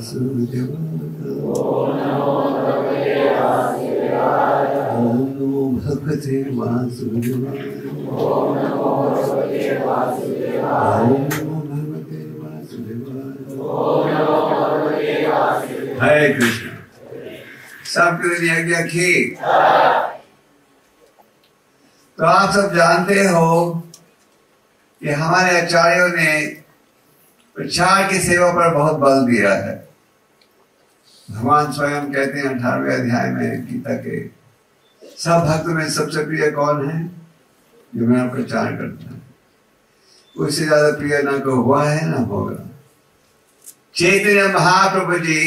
वासुदेवाय। ओम नमो भगवते वासुदेवाय। ओम नमो भगवते वासुदेवाय। हरे कृष्ण। सबके लिए आज्ञा की। तो आप सब जानते हो कि हमारे आचार्यों ने प्रचार की सेवा पर बहुत बल दिया है। भगवान स्वयं कहते हैं 18वें अध्याय में गीता के, सब भक्तों में सबसे प्रिय कौन है? जो मेरा प्रचार करता है। उससे ज्यादा प्रिय ना को हुआ है ना होगा। चैतन्य महाप्रभु जी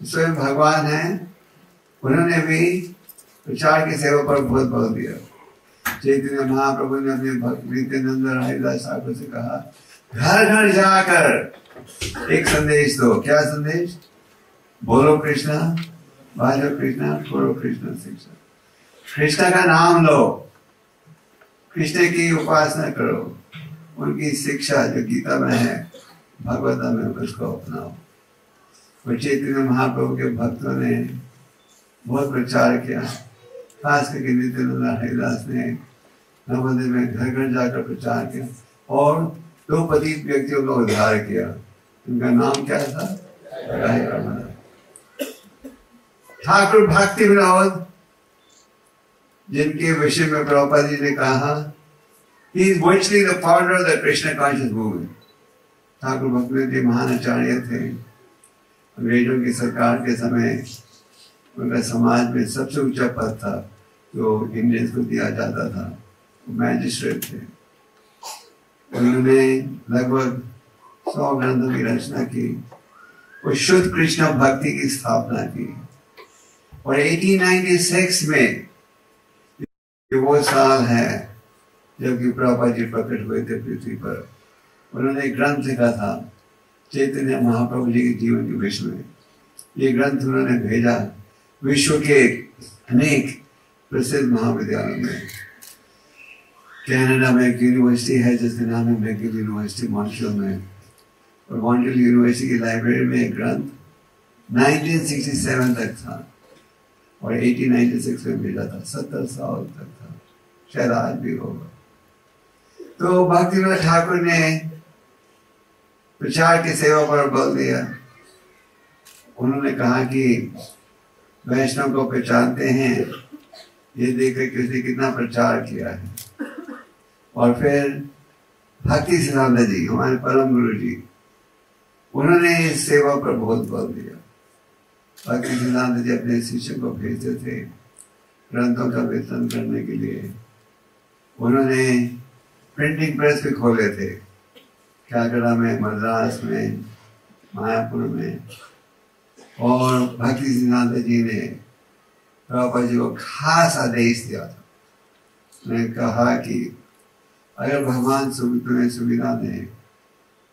स्वयं भगवान हैं, उन्होंने भी प्रचार की सेवा पर बहुत बल दिया। चैतन्य महाप्रभु ने अपने भक्त नित्यानंद हरिदास ठाकुर से कहा, घर घर जाकर एक संदेश दो। क्या संदेश? बोलो कृष्णा, बाजो कृष्णा, बोलो कृष्णा शिक्षा। कृष्ण का नाम लो, कृष्ण की उपासना करो, उनकी शिक्षा जो गीता में है, भगवता में, उसको अपनाओ। और चैतन्य महाप्रभु के भक्तों ने बहुत प्रचार किया, खास करके नित्यानंद हरिदास ने नवोदय में घर घर जाकर प्रचार किया और 2 पतित व्यक्तियों का उद्धार किया। उनका नाम क्या था? ठाकुर भक्ति विनोद, जिनके विषय में प्रभुपाद जी ने कहा, he is virtually the founder of the Krishna conscious movement. Thakur भक्ति जी महान आचार्य थे। अंग्रेजों की सरकार के समय उनका समाज में सबसे ऊंचा पद था जो इंडियंस को दिया जाता था, मैजिस्ट्रेट थे। उन्होंने लगभग 100 ग्रंथों की रचना की और शुद्ध कृष्ण भक्ति की स्थापना की। और 1896 में वो साल है जबकि प्रभुपाद जी प्रकट हुए थे पृथ्वी पर। उन्होंने एक ग्रंथ लिखा था चैतन्य महाप्रभु जी के जीवन के विषय में। ये ग्रंथ उन्होंने भेजा विश्व के अनेक प्रसिद्ध महाविद्यालयों में। कनाडा में एक यूनिवर्सिटी है जिसका नाम है मैगिल यूनिवर्सिटी मॉन्ट्रियल में, और मॉन्ट्रियल यूनिवर्सिटी की लाइब्रेरी में एक ग्रंथ 1967 तक था और 1896 में भेजा था। 70 साल तक था, शायद आज भी होगा। तो भक्तिविनोद ठाकुर ने प्रचार की सेवा पर बल दिया। उन्होंने कहा कि वैष्णव को पहचानते हैं ये देखकर कि उसने कितना प्रचार किया है। और फिर भक्ति सिद्धांत जी, हमारे परम गुरु जी, उन्होंने इस सेवा पर बहुत बल दिया। भक्ति सिद्धांत जी अपने शिष्यों को भेजते थे ग्रंथों का वितरण करने के लिए। उन्होंने प्रिंटिंग प्रेस भी खोले थे, कलकत्ता में, मद्रास में, मायापुर में। और भक्ति सिद्धांत जी ने प्रभुपाद जी को खास आदेश दिया था। उन्होंने कहा कि अगर भगवान तुम्हें सुविधा दें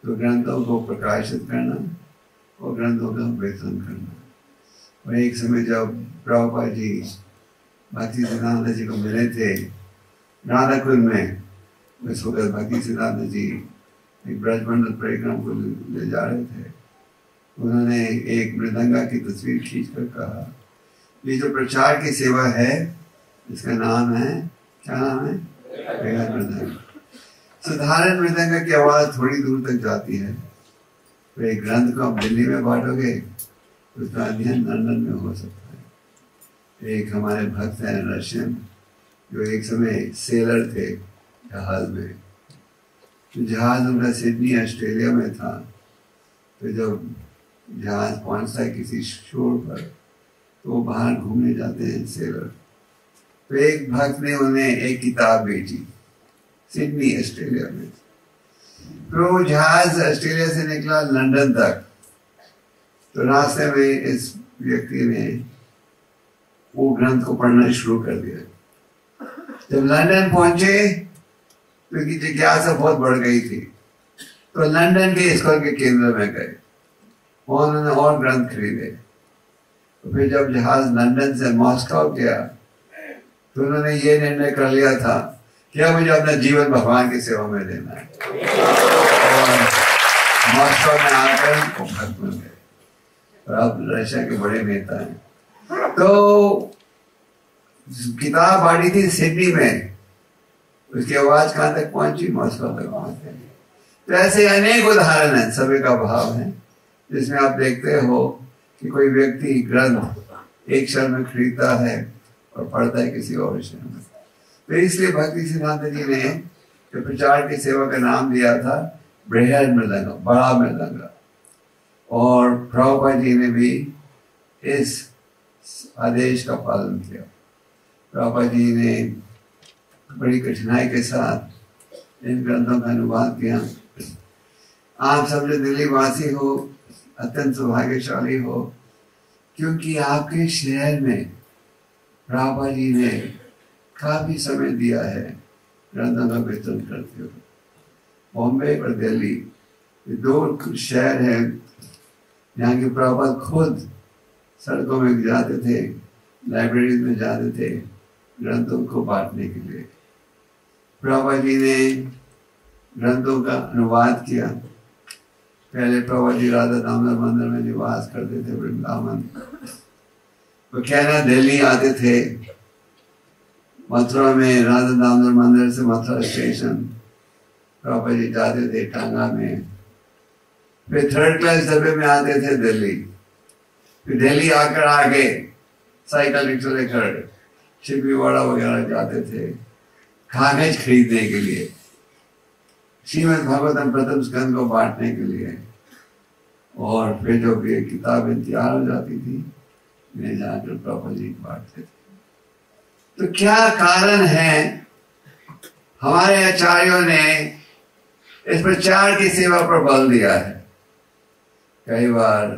तो ग्रंथों को प्रकाशित करना और ग्रंथों का वितरण करना। और एक समय जब प्रभुपाद जी भक्ति सिद्धांत जी को मिले थे राधाकुंड में, उस वक्त भक्ति सिद्धांत जी एक ब्रजमंडल परिक्रमा को ले जा रहे थे। उन्होंने एक मृदंगा की तस्वीर खींचकर कहा, ये जो प्रचार की सेवा है इसका नाम है, क्या नाम है? मृदंगा। साधारण मृदंगा की आवाज थोड़ी दूर तक जाती है, तो एक ग्रंथ को आप दिल्ली में बांटोगे उसका अध्ययन लंदन में हो सकता है। एक हमारे भक्त हैं रशियन, जो एक समय सेलर थे जहाज में। तो जहाज उनका सिडनी ऑस्ट्रेलिया में था। तो जब जहाज पहुंचता है किसी शोर पर तो वो बाहर घूमने जाते हैं सेलर। तो एक भक्त ने उन्हें एक किताब भेजी सिडनी ऑस्ट्रेलिया में। तो जहाज ऑस्ट्रेलिया से निकला लंदन तक, तो रास्ते में इस व्यक्ति ने वो ग्रंथ को पढ़ना शुरू कर दिया। जब लंदन पहुंचे तो उनकी जिज्ञासा बहुत बढ़ गई थी, तो लंदन के स्कूल के केंद्र में गए और उन्होंने और ग्रंथ खरीदे। तो फिर जब जहाज लंदन से मॉस्को गया तो उन्होंने ये निर्णय कर लिया था कि अब मुझे अपना जीवन भगवान की सेवा में देना है। और मॉस्को में आकर वो भक्त बन गए। और आप रशिया के बड़े नेता हैं। तो किताब बांटी थी सिडनी में, उसकी आवाज कहाँ तक पहुंची? मॉस्को तक पहुंची। तो ऐसे अनेक उदाहरण हैं, सभी का भाव है, जिसमें आप देखते हो कि कोई व्यक्ति ग्रंथ एक शहर में खरीदता है और पढ़ता है किसी और शहर में। तो इसलिए भक्ति सिद्धांत जी ने जो प्रचार की सेवा का नाम दिया था बृहद मृदंग, बड़ा मृदंग। और प्रभुपाद जी ने भी इस आदेश का पालन किया। प्रभुपाद जी ने बड़ी कठिनाई के साथ इन ग्रंथों का अनुवाद किया। आप सब जो दिल्ली वासी हो अत्यंत सौभाग्यशाली हो, क्योंकि आपके शहर में प्रभुपाद जी ने काफी समय दिया है ग्रंथों का वितरण करते हुए। बॉम्बे और दिल्ली ये दो शहर हैं जहाँ के प्रभुपाद खुद सड़कों में जाते थे, लाइब्रेरी में जाते थे ग्रंथों को बांटने के लिए। प्रभुपाद जी ने ग्रंथों का अनुवाद किया। पहले प्रभुपाद जी राधा दामोदर मंदिर में निवास करते थे वृंदावन। वो कहना दिल्ली आते थे, मथुरा में राधा दामोदर मंदिर से मथुरा स्टेशन प्रभुपाद जी जाते थे टांगा में। फिर थर्ड क्लास डब्बे में आते थे दिल्ली। फिर दिल्ली आकर आगे साइकिल रिक्शा लेकर शिववाड़ा वगैरह जाते थे कागज खरीदने के लिए, श्रीमद् भागवतम प्रथम स्कंद को बांटने के लिए। और फिर जब ये किताबें तैयार हो जाती थी मैं जाकर प्रभुपाद जी बांटते थे। तो क्या कारण है हमारे आचार्यों ने इस प्रचार की सेवा पर बल दिया है? कई बार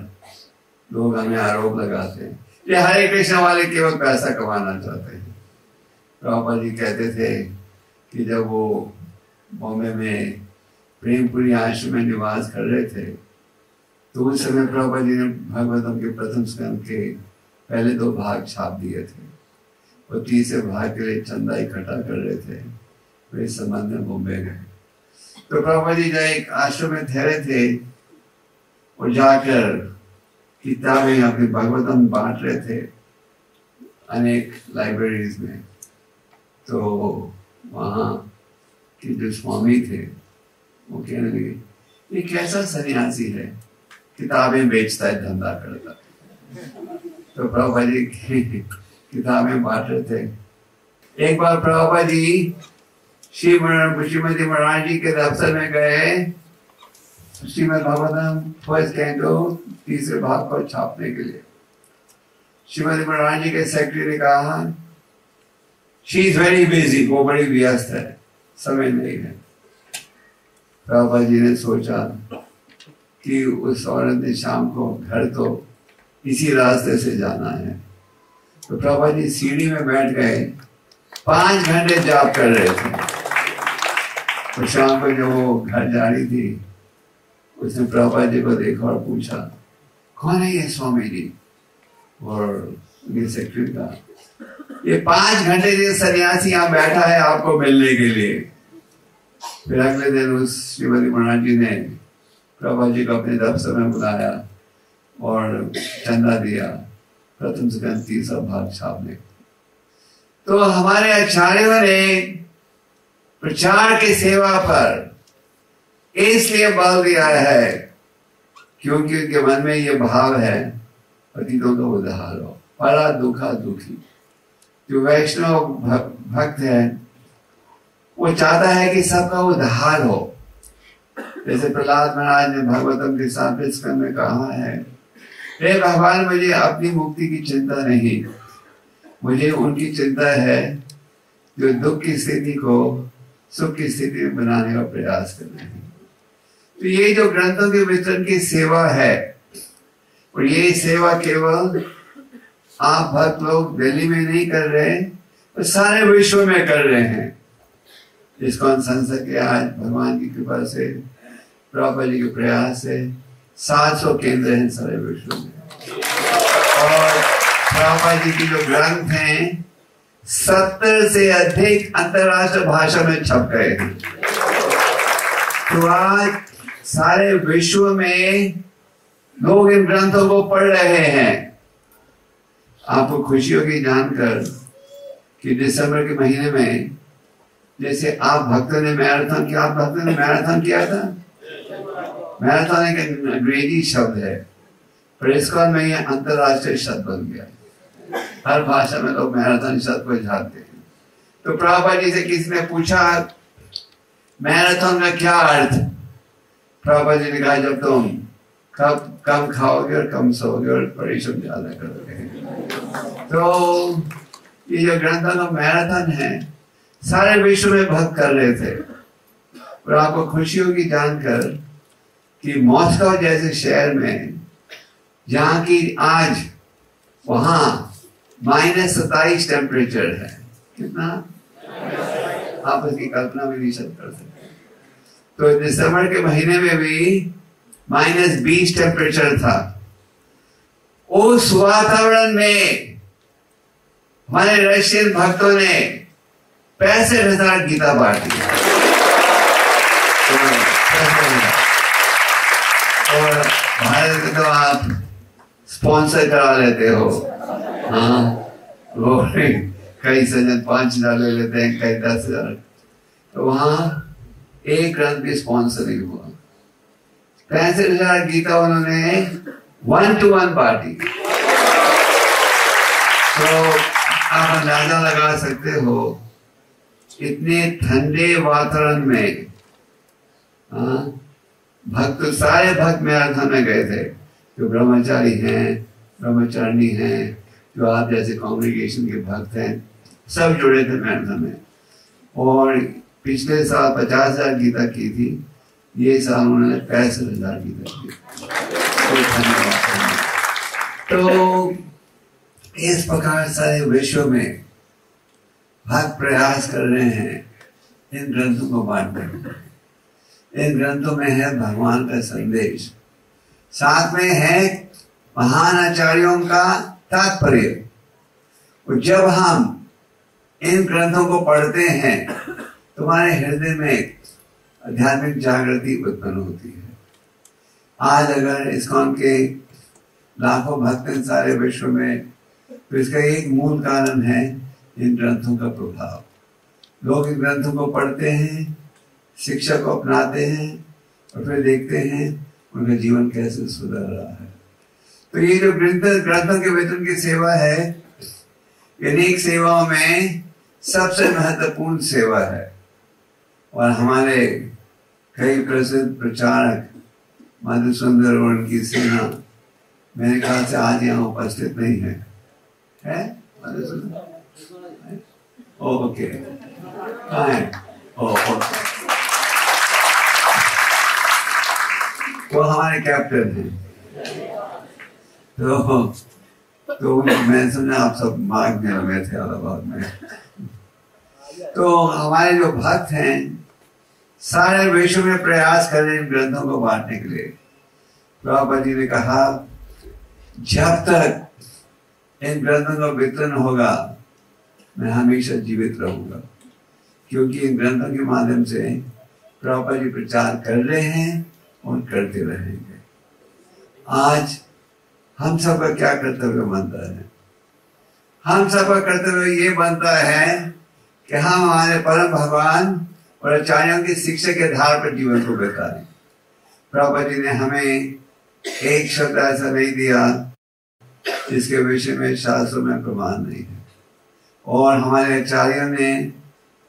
लोग हमें आरोप लगाते हैं ये हरे कृष्ण वाले केवल पैसा कमाना चाहते हैं। प्रभुपाद जी कहते थे कि जब वो बॉम्बे में प्रेमपुरी आश्रम में निवास कर रहे थे तो उस समय प्रभुपाद जी ने भागवतम के प्रथम स्कंद के पहले 2 भाग छाप दिए थे और तीसरे भाग के लिए चंदा इकट्ठा कर रहे थे। वे इस संबंध में बॉम्बे गए। तो प्रभुपाद जी जब एक आश्रम में ठहरे थे और जाकर किताबें अपनी भागवतम बांट रहे थे अनेक लाइब्रेरीज में। तो वहाँ के जो स्वामी थे वो कहने लगे ये कैसा सन्यासी है, किताबें बेचता है, धंधा करता है। तो प्रभुपाद जी किताबें बांट रहे थे। एक बार प्रभुपाद जी श्रीमती महाराज जी के दफ्तर में गए श्रीमद् भागवतम फर्स्ट कैंटो तीसरे भाग को छापने के लिए। श्रीमती महाराज जी के सेक्रेटरी ने कहा शी इज वेरी बिजी, वो बड़ी व्यस्त है, समय नहीं है। प्रभुपाद जी ने सोचा कि उस औरत ने शाम को घर तो इसी रास्ते से जाना है। तो प्रभुपाद जी सीढ़ी में बैठ गए, 5 घंटे जाप कर रहे थे। तो शाम को जब वो घर जा रही थी उसने प्रभुपाद जी को देखा और पूछा कौन है ये स्वामी जी? और ये सेक्रेटरी का ये 5 घंटे से सन्यासी यहाँ बैठा है आपको मिलने के लिए। फिर अगले दिन उस श्रीमती महाराज जी ने प्रभुपाद जी को अपने दफ्तर में बुलाया और चंदा दिया प्रथम स्कंद तीसरा भाग छापने। तो हमारे आचार्यों ने प्रचार की सेवा पर इसलिए बल दिया है क्योंकि उनके मन में ये भाव है पतितों का उद्धार हो, बड़ा दुखा दुखी। जो वैष्णव भक्त है वो चाहता है कि सबका उद्धार हो। जैसे प्रहलाद महाराज ने भागवतम के 7वें स्कंद में कहा है, हे भगवान मुझे अपनी मुक्ति की चिंता नहीं, मुझे उनकी चिंता है जो दुख की स्थिति को सुख की स्थिति में बनाने का प्रयास कर रहे हैं। तो ये जो ग्रंथों के वितरण की सेवा है और ये सेवा केवल आप भक्त लोग दिल्ली में नहीं कर रहे, तो सारे विश्व में कर रहे हैं। इस्कॉन संस्था के आज भगवान की कृपा से प्रभुपाद जी के प्रयास से 700 केंद्र हैं सारे विश्व में। और प्रभुपाद जी की जो ग्रंथ हैं 70 से अधिक अंतरराष्ट्रीय भाषा में छप गए हैं। तो आज सारे विश्व में लोग इन ग्रंथों को पढ़ रहे हैं। आपको खुशी होगी जानकर कि दिसंबर के महीने में जैसे आप भक्तों ने मैराथन किया, आप भक्तों ने मैराथन किया था। मैराथन एक अंग्रेजी शब्द है, पर इसका में यह अंतरराष्ट्रीय शब्द बन गया। हर भाषा में लोग मैराथन शब्द को झाड़ते हैं। तो प्रभुपाद जी से किसी ने पूछा मैराथन का क्या अर्थ? प्रभुपाद जी ने कहा जब तुम कम खाओगे और कम सोओगे और परिश्रम ज्यादा करोगे। तो ये जो ग्रंथों का मैराथन है सारे विश्व में भक्त कर रहे थे। और आपको खुशी होगी जानकर कि मॉस्को जैसे शहर में, जहाँ की आज वहां -27 टेम्परेचर है, कितना आप उसकी कल्पना भी नहीं कर सकते। तो दिसंबर के महीने में भी -20 टेम्परेचर था। उस वातावरण में हमारे रशियन भक्तों ने 65,000 गीता बांटी। और भारत में तो आप स्पॉन्सर करा लेते हो, हाँ, वो कई सजन 5,000 ले लेते हैं, कई 10,000। तो वहां एक ग्रंथ भी स्पॉन्सर नहीं हुआ। 65,000 गीता उन्होंने 1-to-1 बांटी। तो आप अंदाजा लगा सकते हो इतने ठंडे वातावरण में भक्त, सारे भक्त मैराथन में गए थे। जो ब्रह्मचारी हैं, ब्रह्मचारिणी हैं, जो आप जैसे कांग्रेगेशन के भक्त हैं, सब जुड़े थे मैराथन में। और पिछले साल 50,000 गीता की थी, ये साल उन्होंने 65,000 गीता की। तो इस प्रकार सारे विश्व में भक्त प्रयास कर रहे हैं इन ग्रंथों को बांटने में। इन ग्रंथों में है भगवान का संदेश, साथ में है महान आचार्यों का तात्पर्य। और जब हम इन ग्रंथों को पढ़ते हैं तुम्हारे हृदय में आध्यात्मिक जागृति उत्पन्न होती है। आज अगर इस्कॉन के लाखों भक्त हैं सारे विश्व में, तो इसका एक मूल कारण है इन ग्रंथों का प्रभाव। लोग इन ग्रंथों को पढ़ते हैं, शिक्षा को अपनाते हैं और फिर देखते हैं उनका जीवन कैसे सुधर रहा है। तो ये जो ग्रंथों के वेतन की सेवा है, अनेक सेवाओं में सबसे महत्वपूर्ण सेवा है। और हमारे कई प्रसिद्ध प्रचारक मधुसुंदर और उनकी सेना मेरे ख्याल से आज यहाँ उपस्थित नहीं है, मधुसुंदर? ओके, कहाँ है? वो हमारे कैप्टन हैं। तो मैं समझा आप सब मार्ग में लगे थे इलाहाबाद में। तो हमारे जो भक्त हैं सारे विश्व में प्रयास कर रहे हैं इन ग्रंथों को बांटने के लिए। प्रभुपाद जी ने कहा जब तक इन ग्रंथों का वितरण होगा मैं हमेशा जीवित रहूंगा, क्योंकि इन ग्रंथों के माध्यम से प्रभुपाद जी प्रचार कर रहे हैं और करते रहेंगे। आज हम सब का क्या कर्तव्य बनता है? हम सब का कर्तव्य ये बनता है कि हम हमारे परम भगवान और आचार्यों की शिक्षा के आधार पर जीवन को बिताएं। प्रभुपाद जी ने हमें एक शब्द ऐसा नहीं दिया जिसके विषय में शास्त्रों में प्रमाण नहीं है। और हमारे आचार्यों ने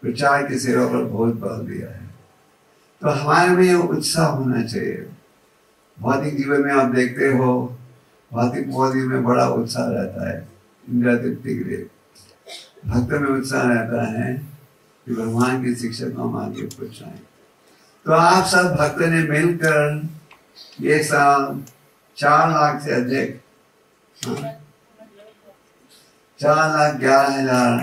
प्रचार की सेवा पर बहुत बल दिया है। तो हमारे में उत्साह होना चाहिए। भौतिक जीवन में आप देखते हो भौतिक पौधे में बड़ा उत्साह रहता है, इंद्रिय तृप्ति के लिए। भक्त में उत्साह रहता है कि भगवान की शिक्षा को हम आगे पहुंचाएं। तो आप सब भक्त ने मिलकर ये साल 4 लाख से अधिक 4,11,000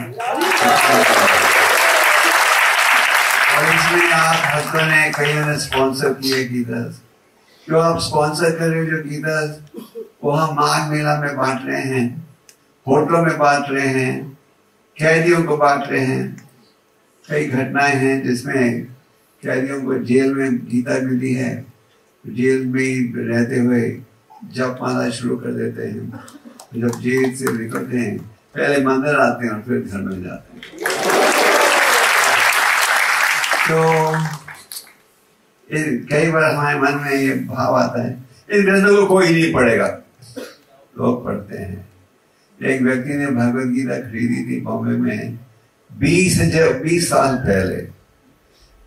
और इसमें आप भक्तों ने कईयों ने स्पॉन्सर किए गीता। जो आप स्पॉन्सर कर रहे जो गीता वो हम माघ मेला में बांट रहे हैं, होटलों में बांट रहे हैं, कैदियों को बांट रहे हैं। कई घटनाएं हैं जिसमें कैदियों को जेल में गीता मिली है, जेल में रहते हुए जप माला शुरू कर देते हैं। जब जेल से निकलते हैं पहले मंदिर आते हैं और फिर घर में जाते हैं। तो कई बार हमारे मन में ये भाव आता है इन ग्रंथों को कोई नहीं पढ़ेगा, लोग पढ़ते हैं। एक व्यक्ति ने भगवत गीता खरीदी थी बॉम्बे में 20 साल पहले।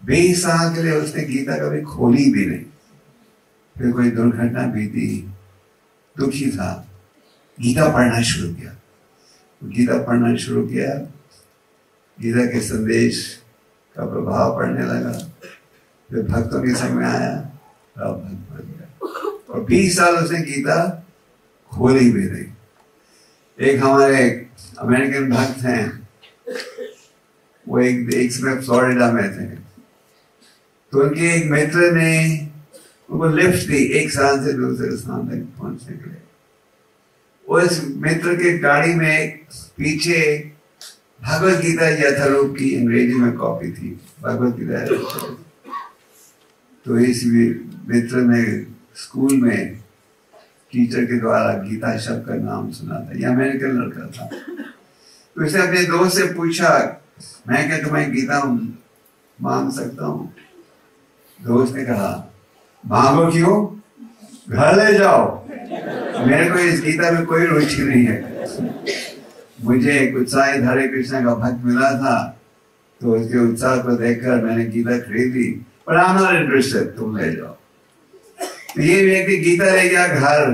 20 साल के लिए उसने गीता कभी खोली भी नहीं। फिर कोई दुर्घटना बीती, दुखी था, गीता पढ़ना शुरू किया। गीता पढ़ना शुरू किया, गीता के संदेश का प्रभाव पड़ने लगा। फिर भक्तों के संग में आया, अब भक्त बन गया। और 20 साल उसने गीता खोली भी नहीं। एक हमारे अमेरिकन भक्त हैं, वो एक समय फ्लोरिडा में थे। तो उनके एक मित्र ने उनको लिफ्ट दी एक स्थान से दूसरे स्थान तक पहुंचने के लिए। उस मित्र के गाड़ी में पीछे भगवत गीता यथारूप की अंग्रेजी में कॉपी थी, भगवत गीता। तो इस मित्र ने स्कूल में टीचर के द्वारा गीता शब्द का नाम सुना था। यह अमेरिकन लड़का था। तो इसने अपने दोस्त से पूछा, मैं क्या तुम्हें गीता मांग सकता हूँ? दोस्त ने कहा, मांगो क्यों, घर ले जाओ, मेरे को इस गीता में कोई रुचि नहीं है। मुझे एक उत्साही हरे कृष्ण का भक्त मिला था, तो उसके उत्साह को देखकर मैंने गीता खरीदी, पर आई एम नॉट इंटरेस्टेड, तुम ले जाओ। तो ये व्यक्ति गीता ले गया घर,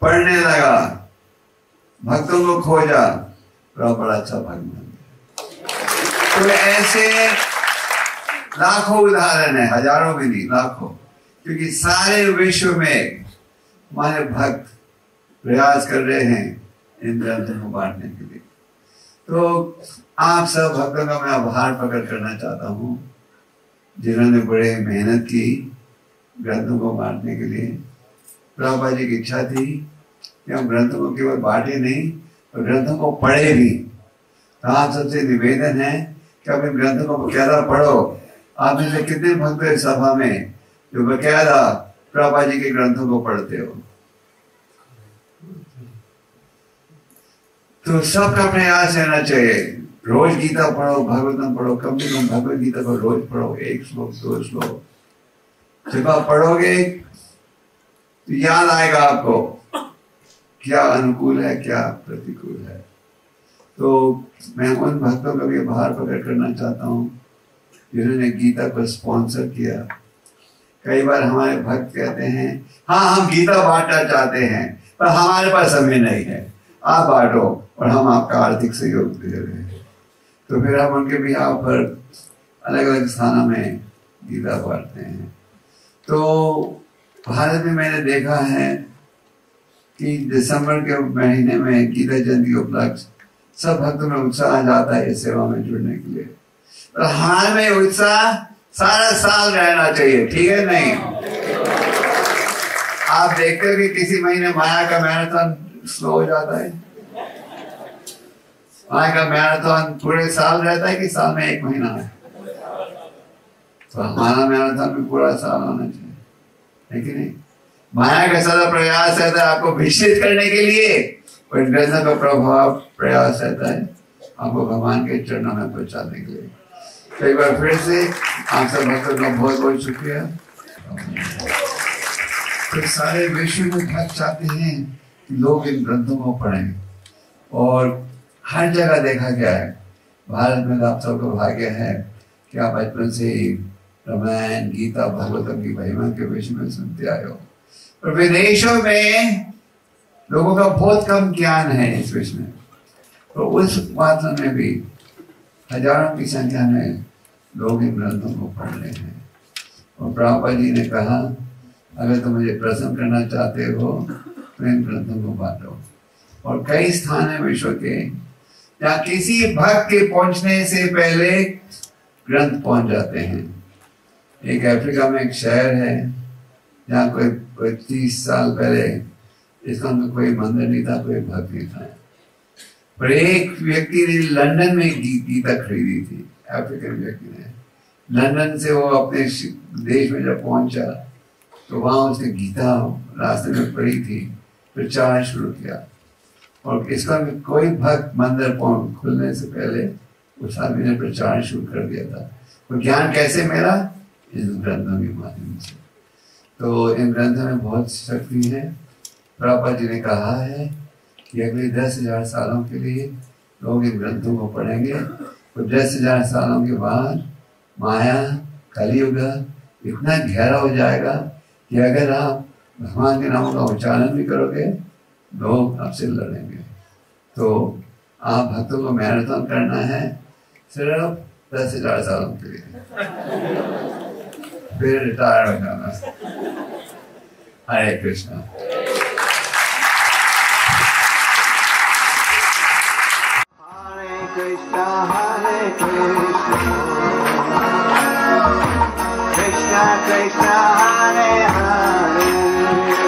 पढ़ने लगा, भक्तों को खोजा, बड़ा अच्छा भक्त बन गया। तो ऐसे लाखों उदाहरण है, हजारों में नहीं, लाखों। क्योंकि सारे विश्व में हमारे भक्त प्रयास कर रहे हैं इन ग्रंथों को बांटने के लिए। तो आप सब भक्तों का मैं आभार प्रकट करना चाहता हूँ, जिन्होंने बड़े मेहनत की ग्रंथों को बांटने के लिए। प्रभुपाद जी की इच्छा थी कि हम ग्रंथों को केवल बांटे नहीं, तो ग्रंथों को पढ़े भी। तो आप सबसे निवेदन है कि आप इन ग्रंथों को बकायदा पढ़ो। आप में से कितने भक्त हैं सभा में जो बकायदा प्रभुपाद जी के ग्रंथों को पढ़ते हो? तो सबका प्रयास रहना चाहिए, रोज गीता पढ़ो, भागवतम पढ़ो, कम से कम भगवत गीता को रोज पढ़ो, 1 श्लोक 2 श्लोक। जब आप पढ़ोगे तो याद आएगा आपको क्या अनुकूल है, क्या प्रतिकूल है। तो मैं उन भक्तों का भी आभार प्रकट करना चाहता हूँ जिन्होंने गीता को स्पॉन्सर किया। कई बार हमारे भक्त कहते हैं, हाँ हम गीता बांटना चाहते हैं पर हमारे पास समय नहीं है, आप बांटो और हम आपका आर्थिक सहयोग दे रहे हैं। तो फिर हम उनके बिहार पर अलग अलग स्थानों में गीता बांटते हैं। तो भारत में मैंने देखा है कि दिसंबर के महीने में गीता जयंती उपलक्ष्य सब भक्तों में उत्साह जाता है इस सेवा में जुड़ने के लिए। और हाल में उत्साह सारा साल रहना चाहिए, ठीक है? नहीं, आप देखते हो कि किसी महीने माया का मैराथन स्लो हो जाता है। माया का मैराथन पूरे साल रहता है कि साल में 1 महीना है? तो हमारा मैराथन भी पूरा साल होना चाहिए, है कि नहीं? माया का सारा प्रयास रहता है आपको विचलित करने के लिए, और ग्रंथों का प्रभाव प्रयास रहता है आपको भगवान के चरणों में पहुंचाने के लिए। कई बार फिर से आप सब भक्तों का बहुत बहुत शुक्रिया। तो सारे विश्व में भक्त चाहते हैं कि लोग इन ग्रंथों को पढ़ें, और हर जगह देखा गया है। भारत में आप सबका भाग्य है कि आप बचपन से ही रामायण, गीता, भागवतम की महिमा के विषय में सुनते आए हो। और विदेशों में लोगों का बहुत कम ज्ञान है इस विषय में। तो उस मात्रा में भी हजारों की संख्या में लोग इन ग्रंथों को पढ़ रहे हैं। और प्रभुपाद जी ने कहा, अगर तुम मुझे प्रसन्न करना चाहते हो तो इन ग्रंथों को बांटो। और कई स्थान है विश्व के जहाँ किसी भक्त के पहुंचने से पहले ग्रंथ पहुंच जाते हैं। एक अफ्रीका में एक शहर है जहाँ कोई 30 साल पहले इसका में कोई मंदिर नहीं था, कोई भक्त नहीं था। पर एक व्यक्ति ने लंदन में गीता खरीदी थी, अफ्रीकन व्यक्ति ने। लंदन से वो अपने देश में जब पहुंचा तो वहाँ उसने गीता रास्ते में पढ़ी थी, प्रचार शुरू किया। और इसका भी कोई भक्त मंदिर खुलने से पहले उस आदमी ने प्रचार शुरू कर दिया था। तो ज्ञान कैसे मिला? इन ग्रंथों के माध्यम से। तो इन ग्रंथों में बहुत शक्ति है। प्रभुपाद जी ने कहा है कि अगले 10,000 सालों के लिए लोग इन ग्रंथों को पढ़ेंगे, तो 10,000 सालों के बाद माया कलियुग इतना गहरा हो जाएगा कि अगर आप भगवान के नामों का उच्चारण भी करोगे, लोग आपसे लड़ेंगे। तो आप भक्तों को मैराथन करना है सिर्फ 10,000 सालों के लिए, फिर रिटायर हो जाना। हरे Krishna. Krishna Hare Krishna Krishna Krishna Hare Hare